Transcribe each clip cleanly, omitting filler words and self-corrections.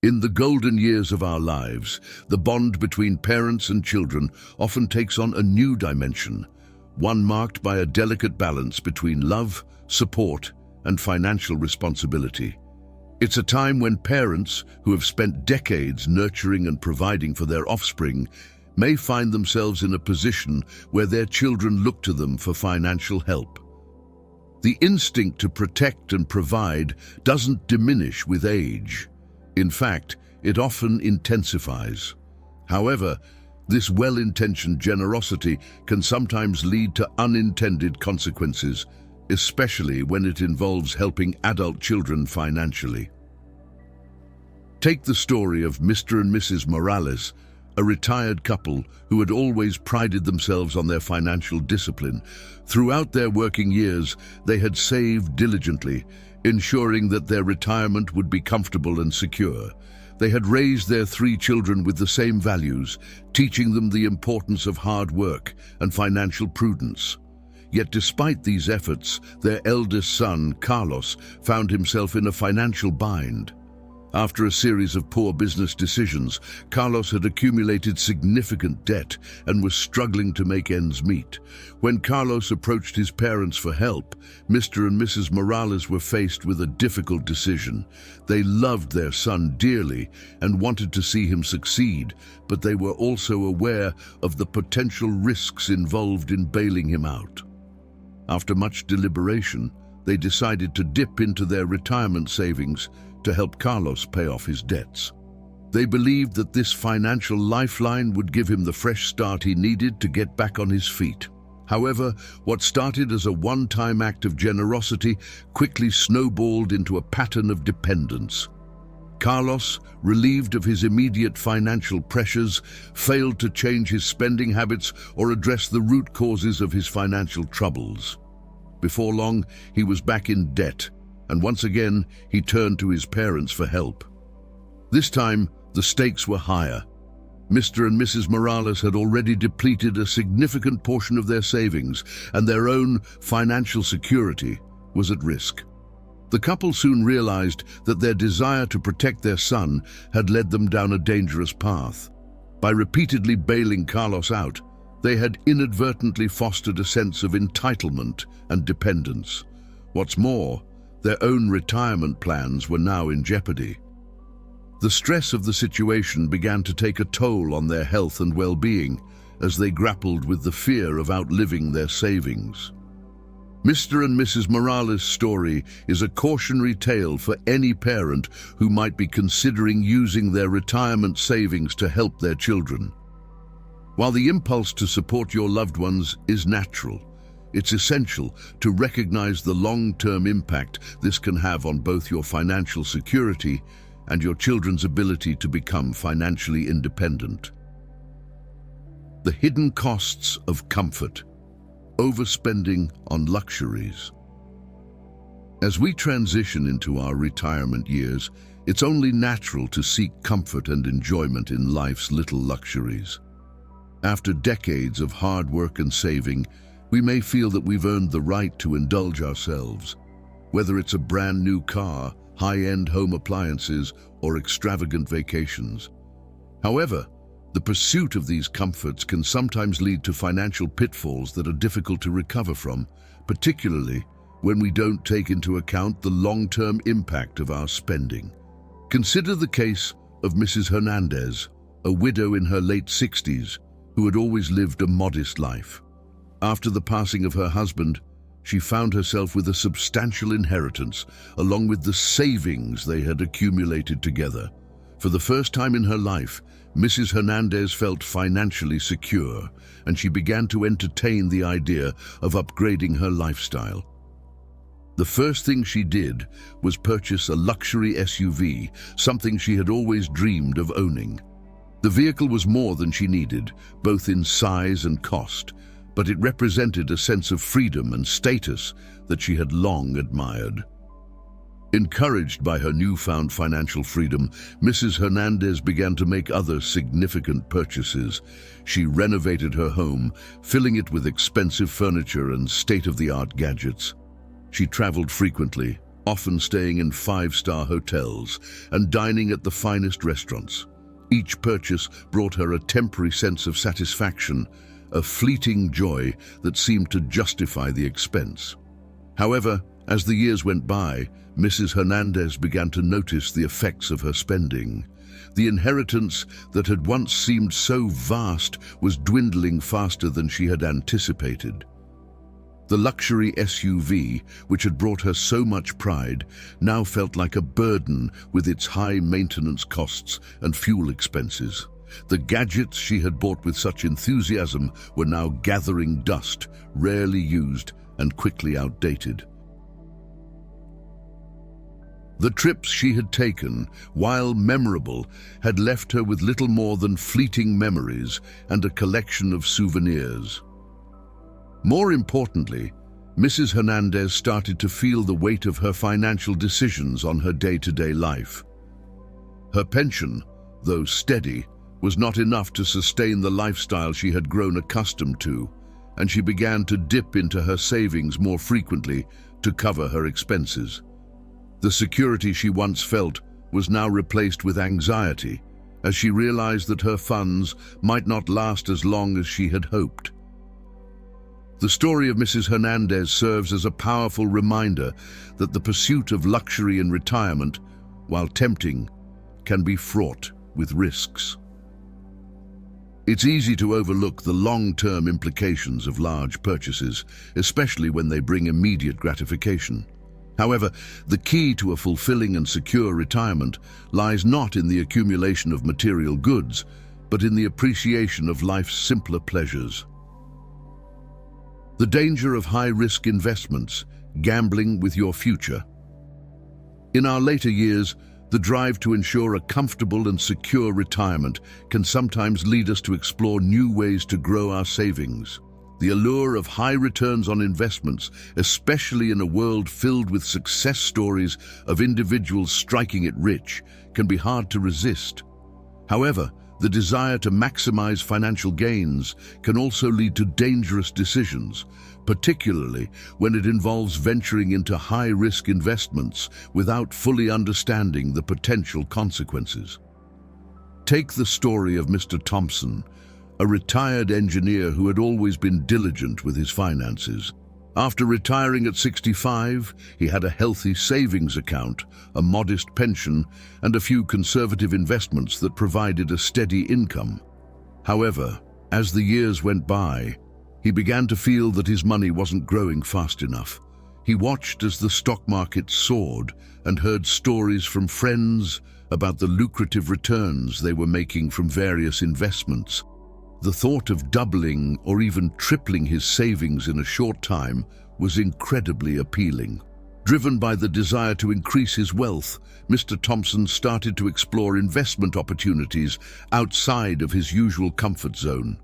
In the golden years of our lives, the bond between parents and children often takes on a new dimension, one marked by a delicate balance between love, support, and financial responsibility. It's a time when parents, who have spent decades nurturing and providing for their offspring, may find themselves in a position where their children look to them for financial help. The instinct to protect and provide doesn't diminish with age. In fact, it often intensifies. However, this well-intentioned generosity can sometimes lead to unintended consequences, especially when it involves helping adult children financially. Take the story of Mr. and Mrs. Morales, a retired couple who had always prided themselves on their financial discipline. Throughout their working years, they had saved diligently, ensuring that their retirement would be comfortable and secure. They had raised their 3 children with the same values, teaching them the importance of hard work and financial prudence. Yet despite these efforts, their eldest son, Carlos, found himself in a financial bind. After a series of poor business decisions, Carlos had accumulated significant debt and was struggling to make ends meet. When Carlos approached his parents for help, Mr. and Mrs. Morales were faced with a difficult decision. They loved their son dearly and wanted to see him succeed, but they were also aware of the potential risks involved in bailing him out. After much deliberation, they decided to dip into their retirement savings to help Carlos pay off his debts. They believed that this financial lifeline would give him the fresh start he needed to get back on his feet. However, what started as a one-time act of generosity quickly snowballed into a pattern of dependence. Carlos, relieved of his immediate financial pressures, failed to change his spending habits or address the root causes of his financial troubles. Before long, he was back in debt, and once again, he turned to his parents for help. This time, the stakes were higher. Mr. and Mrs. Morales had already depleted a significant portion of their savings, and their own financial security was at risk. The couple soon realized that their desire to protect their son had led them down a dangerous path. By repeatedly bailing Carlos out, they had inadvertently fostered a sense of entitlement and dependence. What's more, their own retirement plans were now in jeopardy. The stress of the situation began to take a toll on their health and well-being as they grappled with the fear of outliving their savings. Mr. and Mrs. Morales' story is a cautionary tale for any parent who might be considering using their retirement savings to help their children. While the impulse to support your loved ones is natural, it's essential to recognize the long-term impact this can have on both your financial security and your children's ability to become financially independent. The hidden costs of comfort. Overspending on luxuries. As we transition into our retirement years, it's only natural to seek comfort and enjoyment in life's little luxuries. After decades of hard work and saving, we may feel that we've earned the right to indulge ourselves. Whether it's a brand new car, high-end home appliances, or extravagant vacations. However, the pursuit of these comforts can sometimes lead to financial pitfalls that are difficult to recover from, particularly when we don't take into account the long-term impact of our spending. Consider the case of Mrs. Hernandez, a widow in her late 60s who had always lived a modest life. After the passing of her husband, she found herself with a substantial inheritance, along with the savings they had accumulated together. For the first time in her life, Mrs. Hernandez felt financially secure, and she began to entertain the idea of upgrading her lifestyle. The first thing she did was purchase a luxury SUV, something she had always dreamed of owning. The vehicle was more than she needed, both in size and cost, but it represented a sense of freedom and status that she had long admired. Encouraged by her newfound financial freedom, Mrs. Hernandez began to make other significant purchases. She renovated her home, filling it with expensive furniture and state-of-the-art gadgets. She traveled frequently, often staying in five-star hotels and dining at the finest restaurants. Each purchase brought her a temporary sense of satisfaction, a fleeting joy that seemed to justify the expense. However, as the years went by, Mrs. Hernandez began to notice the effects of her spending. The inheritance that had once seemed so vast was dwindling faster than she had anticipated. The luxury SUV, which had brought her so much pride, now felt like a burden with its high maintenance costs and fuel expenses. The gadgets she had bought with such enthusiasm were now gathering dust, rarely used and quickly outdated. The trips she had taken, while memorable, had left her with little more than fleeting memories and a collection of souvenirs. More importantly, Mrs. Hernandez started to feel the weight of her financial decisions on her day-to-day life. Her pension, though steady, was not enough to sustain the lifestyle she had grown accustomed to, and she began to dip into her savings more frequently to cover her expenses. The security she once felt was now replaced with anxiety, as she realized that her funds might not last as long as she had hoped. The story of Mrs. Hernandez serves as a powerful reminder that the pursuit of luxury in retirement, while tempting, can be fraught with risks. It's easy to overlook the long-term implications of large purchases, especially when they bring immediate gratification. However, the key to a fulfilling and secure retirement lies not in the accumulation of material goods, but in the appreciation of life's simpler pleasures. The danger of high-risk investments, gambling with your future. In our later years, the drive to ensure a comfortable and secure retirement can sometimes lead us to explore new ways to grow our savings. The allure of high returns on investments, especially in a world filled with success stories of individuals striking it rich, can be hard to resist. However, the desire to maximize financial gains can also lead to dangerous decisions, particularly when it involves venturing into high-risk investments without fully understanding the potential consequences. Take the story of Mr. Thompson, a retired engineer who had always been diligent with his finances. After retiring at 65, he had a healthy savings account, a modest pension, and a few conservative investments that provided a steady income. However, as the years went by, he began to feel that his money wasn't growing fast enough. He watched as the stock market soared and heard stories from friends about the lucrative returns they were making from various investments. The thought of doubling or even tripling his savings in a short time was incredibly appealing. Driven by the desire to increase his wealth, Mr. Thompson started to explore investment opportunities outside of his usual comfort zone.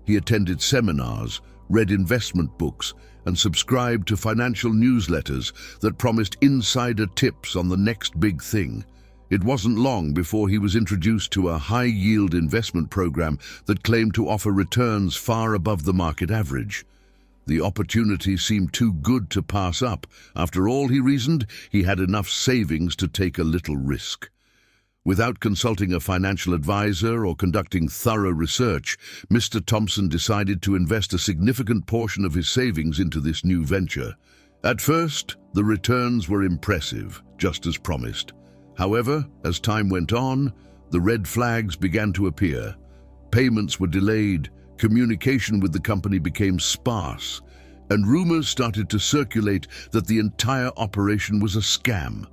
He attended seminars, read investment books, and subscribed to financial newsletters that promised insider tips on the next big thing. It wasn't long before he was introduced to a high-yield investment program that claimed to offer returns far above the market average. The opportunity seemed too good to pass up. After all, he reasoned, he had enough savings to take a little risk. Without consulting a financial advisor or conducting thorough research, Mr. Thompson decided to invest a significant portion of his savings into this new venture. At first, the returns were impressive, just as promised. However, as time went on, the red flags began to appear. Payments were delayed, communication with the company became sparse, and rumors started to circulate that the entire operation was a scam.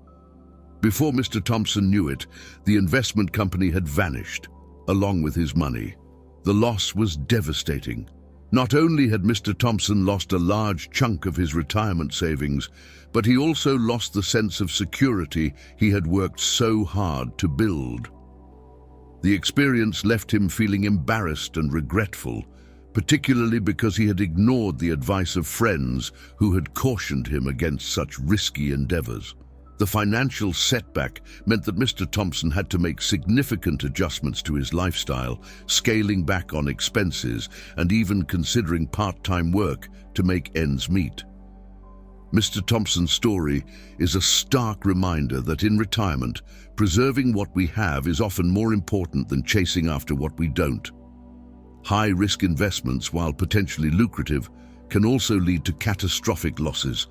Before Mr. Thompson knew it, the investment company had vanished, along with his money. The loss was devastating. Not only had Mr. Thompson lost a large chunk of his retirement savings, but he also lost the sense of security he had worked so hard to build. The experience left him feeling embarrassed and regretful, particularly because he had ignored the advice of friends who had cautioned him against such risky endeavors. The financial setback meant that Mr. Thompson had to make significant adjustments to his lifestyle, scaling back on expenses and even considering part-time work to make ends meet. Mr. Thompson's story is a stark reminder that in retirement, preserving what we have is often more important than chasing after what we don't. High-risk investments, while potentially lucrative, can also lead to catastrophic losses,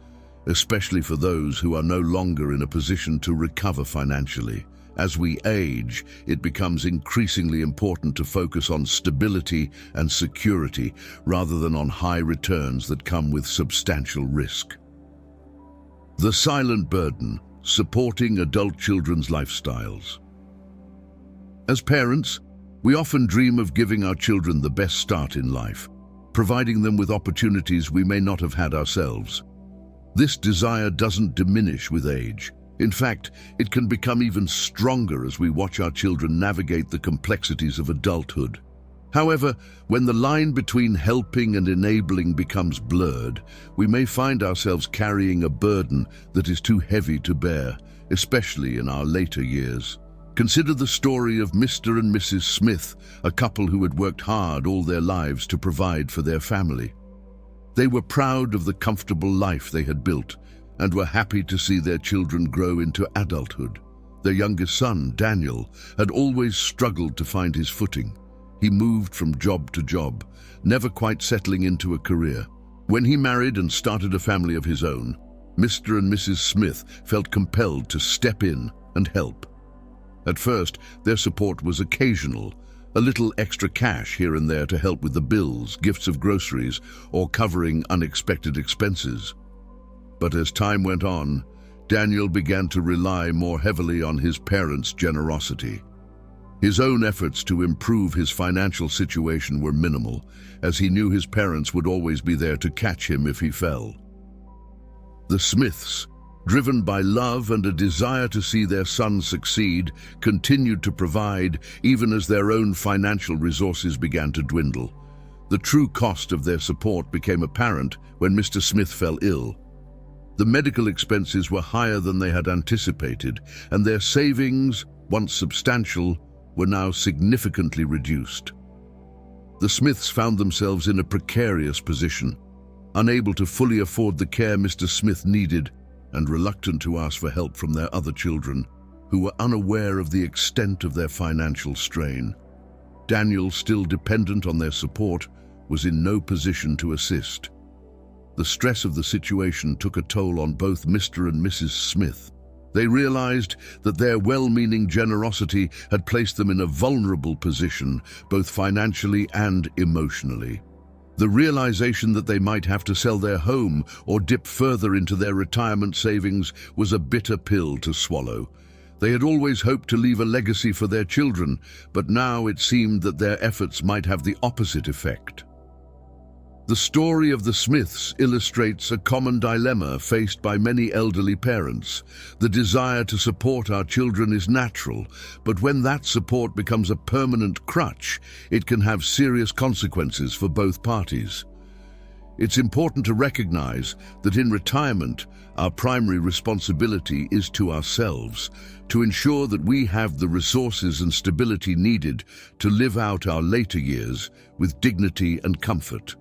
especially for those who are no longer in a position to recover financially. As we age, it becomes increasingly important to focus on stability and security rather than on high returns that come with substantial risk. The silent burden: supporting adult children's lifestyles. As parents, we often dream of giving our children the best start in life, providing them with opportunities we may not have had ourselves. This desire doesn't diminish with age. In fact, it can become even stronger as we watch our children navigate the complexities of adulthood. However, when the line between helping and enabling becomes blurred, we may find ourselves carrying a burden that is too heavy to bear, especially in our later years. Consider the story of Mr. and Mrs. Smith, a couple who had worked hard all their lives to provide for their family. They were proud of the comfortable life they had built and were happy to see their children grow into adulthood. Their youngest son, Daniel, had always struggled to find his footing. He moved from job to job, never quite settling into a career. When he married and started a family of his own, Mr. and Mrs. Smith felt compelled to step in and help. At first, their support was occasional, a little extra cash here and there to help with the bills, gifts of groceries, or covering unexpected expenses. But as time went on, Daniel began to rely more heavily on his parents' generosity. His own efforts to improve his financial situation were minimal, as he knew his parents would always be there to catch him if he fell. The Smiths, driven by love and a desire to see their son succeed, continued to provide even as their own financial resources began to dwindle. The true cost of their support became apparent when Mr. Smith fell ill. The medical expenses were higher than they had anticipated, and their savings, once substantial, were now significantly reduced. The Smiths found themselves in a precarious position, unable to fully afford the care Mr. Smith needed and reluctant to ask for help from their other children, who were unaware of the extent of their financial strain. Daniel, still dependent on their support, was in no position to assist. The stress of the situation took a toll on both Mr. and Mrs. Smith. They realized that their well-meaning generosity had placed them in a vulnerable position, both financially and emotionally. The realization that they might have to sell their home or dip further into their retirement savings was a bitter pill to swallow. They had always hoped to leave a legacy for their children, but now it seemed that their efforts might have the opposite effect. The story of the Smiths illustrates a common dilemma faced by many elderly parents. The desire to support our children is natural, but when that support becomes a permanent crutch, it can have serious consequences for both parties. It's important to recognize that in retirement, our primary responsibility is to ourselves, to ensure that we have the resources and stability needed to live out our later years with dignity and comfort.